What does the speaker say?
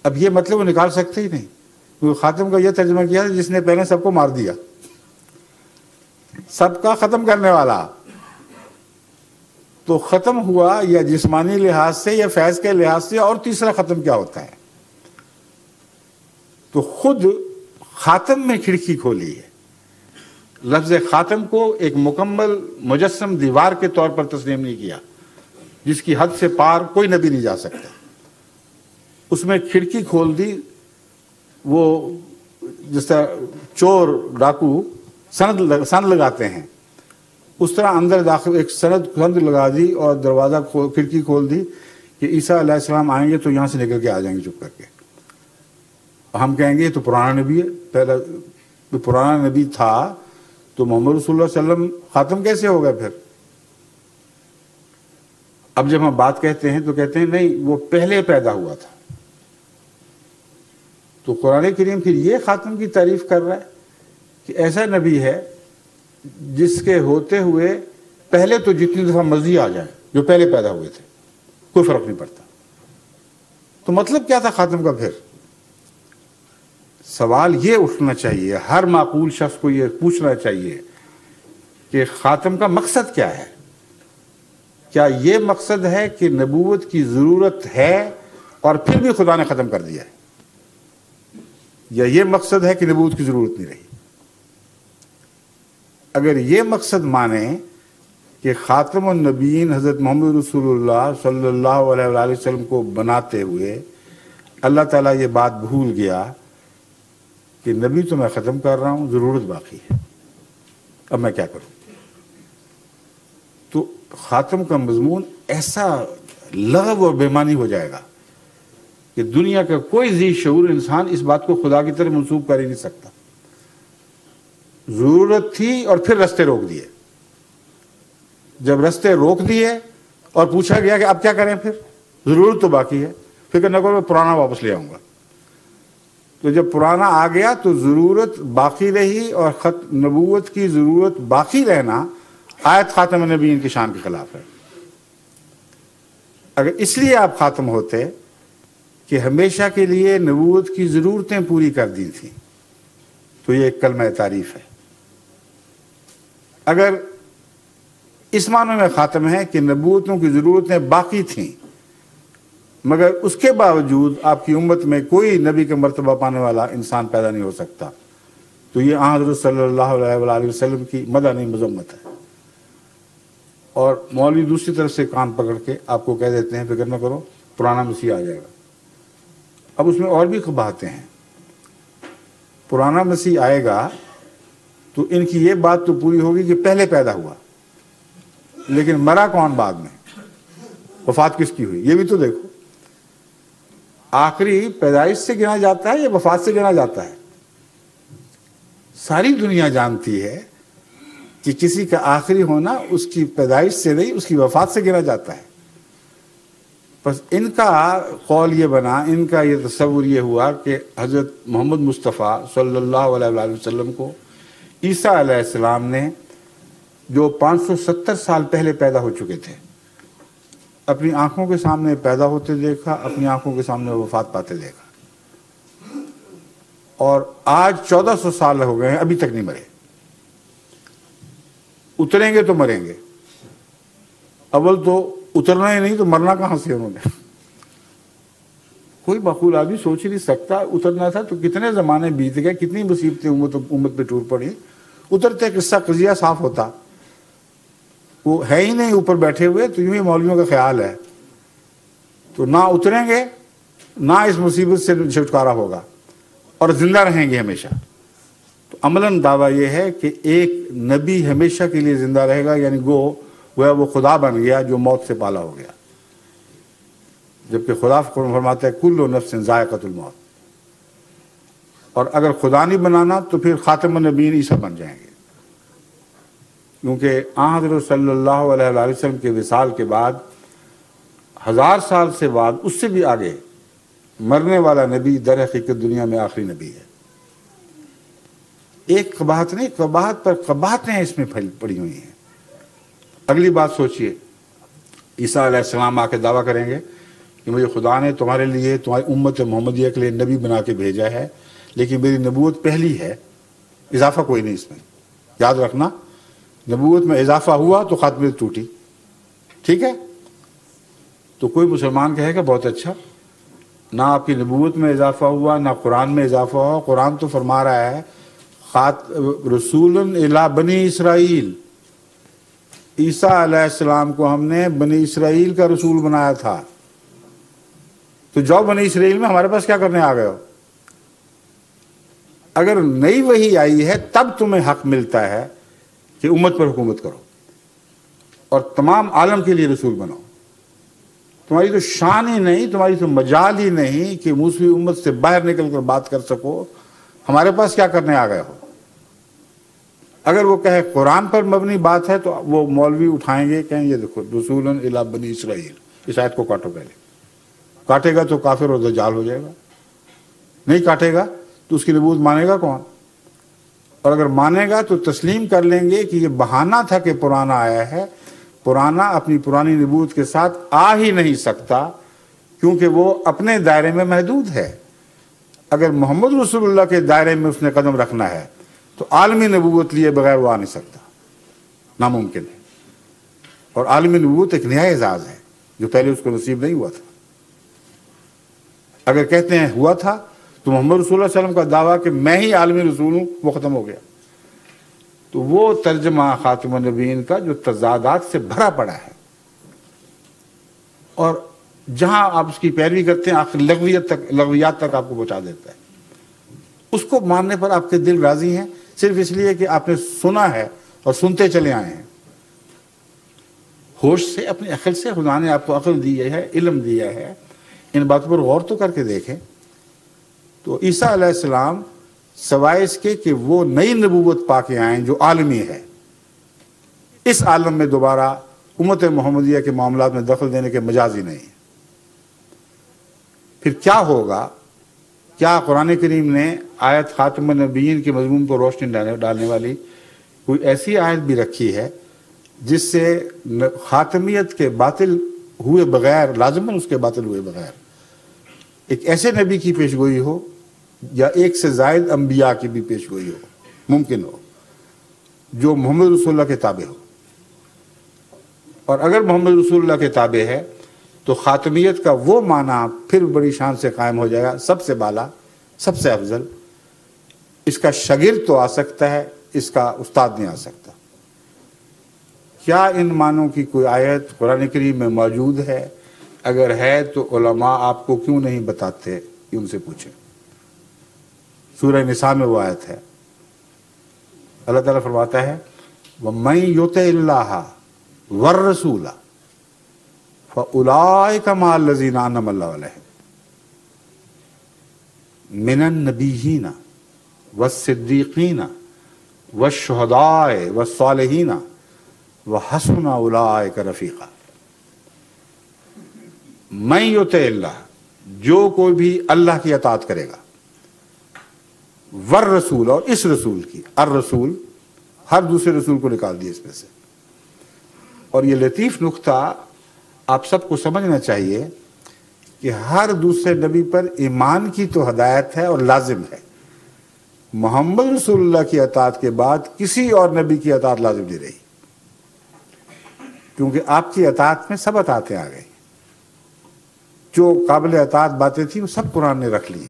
اب یہ مطلب وہ نکال سکتے ہی نہیں، کیونکہ خاتم کا یہ ترجمہ کیا جس نے پہلے سب کو مار دیا، سب کا ختم کرنے والا. تو ختم ہوا یا جسمانی لحاظ سے یا فیض کے لحاظ سے، اور تیسرا ختم کیا ہوتا ہے؟ تو خود خاتم میں کھڑکی کھولی ہے. لفظ خاتم کو ایک مکمل مجسم دیوار کے طور پر تسلیم نہیں کیا جس کی حد سے پار کوئی نبی نہیں جا سکتا. اس میں کھڑکی کھول دی. وہ جس طرح چور ڈاکو سند لگاتے ہیں، اس طرح اندر داخل ایک سند لگا دی اور دروازہ کھڑکی کھول دی کہ عیسیٰ علیہ السلام آئیں گے تو یہاں سے نکل کے آ جائیں گے چپ کر کے. ہم کہیں گے یہ تو پرانا نبی ہے، پہلا تو پرانا نبی تھا تو محمد رسول اللہ صلی اللہ علیہ وسلم خاتم کیسے ہو گئے پھر؟ اب جب ہم بات کہتے ہیں تو کہتے ہیں نہیں وہ پہلے پیدا ہوا تھا. تو قرآن کریم پھر یہ خاتم کی تعریف کر رہا ہے کہ ایسا نبی ہے جس کے ہوتے ہوئے پہلے تو جتنی دفعہ مرضی آ جائے جو پہلے پیدا ہوئے تھے کوئی فرق نہیں پڑتا. تو مطلب کیا تھا خاتم کا؟ پھر سوال یہ اٹھنا چاہیے، ہر معقول شخص کو یہ پوچھنا چاہیے کہ خاتم کا مقصد کیا ہے؟ کیا یہ مقصد ہے کہ نبوت کی ضرورت ہے اور پھر بھی خدا نے ختم کر دیا ہے، یا یہ مقصد ہے کہ نبوت کی ضرورت نہیں رہی؟ اگر یہ مقصد مانیں کہ خاتم النبیین حضرت محمد رسول اللہ صلی اللہ علیہ وآلہ وسلم کو بناتے ہوئے اللہ تعالیٰ یہ بات بھول گیا کہ نبی تو میں ختم کر رہا ہوں، ضرورت باقی ہے، اب میں کیا کروں؟ تو خاتم کا مضمون ایسا لغو اور بےمانی ہو جائے گا کہ دنیا کا کوئی ذی شعور انسان اس بات کو خدا کی طرف منسوب کر ہی نہیں سکتا. ضرورت تھی اور پھر رستے روک دیے. جب رستے روک دیے اور پوچھا گیا کہ اب کیا کریں، پھر ضرورت تو باقی ہے، فکر نہ کرو میں پرانا واپس لے آؤں گا. تو جب پرانا آ گیا تو ضرورت باقی رہی، اور نبوت کی ضرورت باقی رہنا آیت خاتم النبیین کی شان کے خلاف ہے. اگر اس لیے آپ خاتم ہوتے کہ ہمیشہ کے لیے نبوت کی ضرورتیں پوری کر دی تھیں تو یہ ایک کلمہ تعریف ہے. اگر اس معنی میں خاتم ہے کہ نبوتوں کی ضرورتیں باقی تھیں مگر اس کے باوجود آپ کی امت میں کوئی نبی کا مرتبہ پانے والا انسان پیدا نہیں ہو سکتا، تو یہ حضرت صلی اللہ علیہ وآلہ وسلم کی مدح مذمت ہے. اور مولوی دوسری طرف سے کان پکڑ کے آپ کو کہہ دیتے ہیں فکر نہ کرو پرانا مسیح آ جائے گا. اب اس میں اور بھی قباحتیں ہیں. پرانا مسیح آئے گا تو ان کی یہ بات تو پوری ہوگی کہ پہلے پیدا ہوا، لیکن مرا کون بعد میں؟ وفات کس کی ہوئی یہ بھی تو دیکھو. آخری پیدائش سے گنا جاتا ہے یا وفات سے گنا جاتا ہے؟ ساری دنیا جانتی ہے کہ کسی کا آخری ہونا اس کی پیدائش سے نہیں، اس کی وفات سے گنا جاتا ہے. بس ان کا قول یہ بنا، ان کا یہ تصور یہ ہوا کہ حضرت محمد مصطفیٰ صلی اللہ علیہ وآلہ وسلم کو عیسیٰ علیہ السلام نے جو 570 سال پہلے پیدا ہو چکے تھے اپنی آنکھوں کے سامنے پیدا ہوتے دیکھا، اپنی آنکھوں کے سامنے وفات پاتے دیکھا، اور آج 1400 سال ہو گئے ہیں ابھی تک نہیں مرے. اتریں گے تو مریں گے. اول تو اترنا ہی نہیں تو مرنا کہاں سے انہوں نے؟ کوئی معقول آدمی سوچ ہی نہیں سکتا. اترنا تھا تو کتنے زمانے بیت گئے، کتنی مصیبتیں امت پہ ٹور پڑی. اترتے قصہ قضیہ صاف ہوتا. وہ ہے ہی نہیں اوپر بیٹھے ہوئے، تو یوں ہی مولویوں کا خیال ہے تو نہ اتریں گے نہ اس مصیبت سے چھٹکارا ہوگا اور زندہ رہیں گے ہمیشہ. تو عملاً دعویٰ یہ ہے کہ ایک نبی ہمیشہ کے لیے زندہ رہے گا، یعنی وہ خدا بن گیا جو موت سے پالا ہو گیا، جبکہ خدا فرماتا ہے کل نفس ذائقۃ الموت. اور اگر خدا نہیں بنانا تو پھر خاتم النبیین عیسیٰ بن جائیں گے، کیونکہ حضرت صلی اللہ علیہ وآلہ وسلم کے وصال کے بعد 1000 سال سے بعد اس سے بھی آگے مرنے والا نبی در حقیقت دنیا میں آخری نبی ہے. ایک قباحت نہیں، قباحت پر قباحتیں اس میں پڑی ہوئی ہیں. اگلی بات سوچئے، عیسیٰ علیہ السلام آ کے دعویٰ کریں گے کہ مجھے خدا نے تمہارے لیے، تمہاری امت محمدیہ کے لیے نبی بنا کے بھیجا ہے، لیکن میری نبوت پہلی ہے، اضافہ کوئی نہیں اس میں. یاد رکھنا، نبوت میں اضافہ ہوا تو خاتمیت ٹوٹی. ٹھیک ہے؟ تو کوئی مسلمان کہے گا بہت اچھا، نہ آپ کی نبوت میں اضافہ ہوا، نہ قرآن میں اضافہ ہوا. قرآن تو فرما رہا ہے رسول الی بنی اسرائیل، عیسیٰ علیہ السلام کو ہم نے بنی اسرائیل کا رسول بنایا تھا. تو جاؤ بنی اسرائیل میں، ہمارے پاس کیا کرنے آ گئے ہو؟ اگر نئی وحی آئی ہے تب تمہیں حق ملتا ہے کہ امت پر حکومت کرو اور تمام عالم کے لیے رسول بناؤ. تمہاری تو شان ہی نہیں، تمہاری تو مجال ہی نہیں کہ موسوی امت سے باہر نکل کر بات کر سکو. ہمارے پاس کیا کرنے آ گئے ہو؟ اگر وہ کہے قرآن پر مبنی بات ہے تو وہ مولوی اٹھائیں گے، کہیں یہ دیکھو رسول الی بنی اسرائیل، اس آیت کو کاٹو. پہلے کاٹے گا تو کافر اور دجال ہو جائے گا، نہیں کاٹے گا تو اس کی نبوت مانے گا کون؟ اور اگر مانے گا تو تسلیم کر لیں گے کہ یہ بہانہ تھا کہ پرانا آیا ہے. پرانا اپنی پرانی نبوت کے ساتھ آ ہی نہیں سکتا کیونکہ وہ اپنے دائرے میں محدود ہے. اگر محمد رسول اللہ کے دائرے میں اس نے قدم رکھنا ہے تو عالمی نبوت لیے بغیر وہ آ نہیں سکتا، ناممکن ہے. اور عالمی نبوت ایک نیا اعزاز ہے جو پہلے اس کو نصیب نہیں ہوا تھا. اگر کہتے ہیں ہوا تھا تو محمد رسول اللہ علیہ وسلم کا دعویٰ کہ میں ہی عالمی رسول ہوں وہ ختم ہو گیا. تو وہ ترجمہ خاتم النبیین کا جو تضادات سے بھرا پڑا ہے، اور جہاں آپ اس کی پیروی کرتے ہیں آخر لغویات تک آپ کو پہنچا دیتا ہے. اس کو ماننے پر آپ کے دل راضی ہیں صرف اس لیے کہ آپ نے سنا ہے اور سنتے چلے آئے ہیں. ہوش سے، اپنی عقل سے خدا نے آپ کو عقل دی ہے، علم دیا ہے. ان باتوں پر غور تو کر کے دیکھیں. تو عیسیٰ علیہ السلام سوائے اس کے کہ وہ نئی نبوت پا کے آئیں جو عالمی ہے، اس عالم میں دوبارہ امت محمدیہ کے معاملات میں دخل دینے کے مجاز ہی نہیں ہے. پھر کیا ہوگا؟ کیا قرآن کریم نے آیت خاتم النبیین کے مضمون پر روشنی ڈالنے والی کوئی ایسی آیت بھی رکھی ہے جس سے خاتمیت کے باطل ہوئے بغیر، لازماً اس کے باطل ہوئے بغیر، ایک ایسے نبی کی پیشگوئی ہو یا ایک سے زائد انبیاء کی بھی پیشگوئی ہو، ممکن ہو، جو محمد رسول اللہ کے تابع ہو؟ اور اگر محمد رسول اللہ کے تابع ہے تو خاتمیت کا وہ معنی پھر بڑی شان سے قائم ہو جائے گا، سب سے بالا، سب سے افضل. اس کا شاگرد تو آ سکتا ہے، اس کا استاد نہیں آ سکتا. کیا ان معنوں کی کوئی آیت قرآن کریم میں موجود ہے؟ اگر ہے تو علماء آپ کو کیوں نہیں بتاتے؟ ان سے پوچھیں. سورہ نساء میں وہ آیت ہے. اللہ تعالیٰ فرماتا ہے وَمَن يُطِعِ اللَّهَ وَالرَّسُولَ فَأُولَٰئِكَ مَعَ الَّذِينَ أَنْعَمَ اللَّهُ عَلَيْهِمْ مِنَ النَّبِيِّينَ وَالصِّدِّيقِينَ وَالشُّهَدَاءِ وَالصَّالِحِينَ وَحَسُنَ أُولَٰئِكَ رَفِيقًا. مَن يُطِعِ اللَّهَ، جو کوئی بھی اللہ کی اطاعت کرے گا، والرسول، اور اس رسول کی، الرسول ہر دوسرے رسول کو نکال دیا اس میں سے. اور یہ لطیف نقطہ آپ سب کو سمجھنا چاہیے کہ ہر دوسرے نبی پر ایمان کی تو ہدایت ہے اور لازم ہے. محمد رسول اللہ کی اطاعت کے بعد کسی اور نبی کی اطاعت لازم نہیں رہی، کیونکہ آپ کی اطاعت میں سب اطاعتیں آ گئی. جو قابل اطاعت باتیں تھیں وہ سب قرآن نے رکھ لی.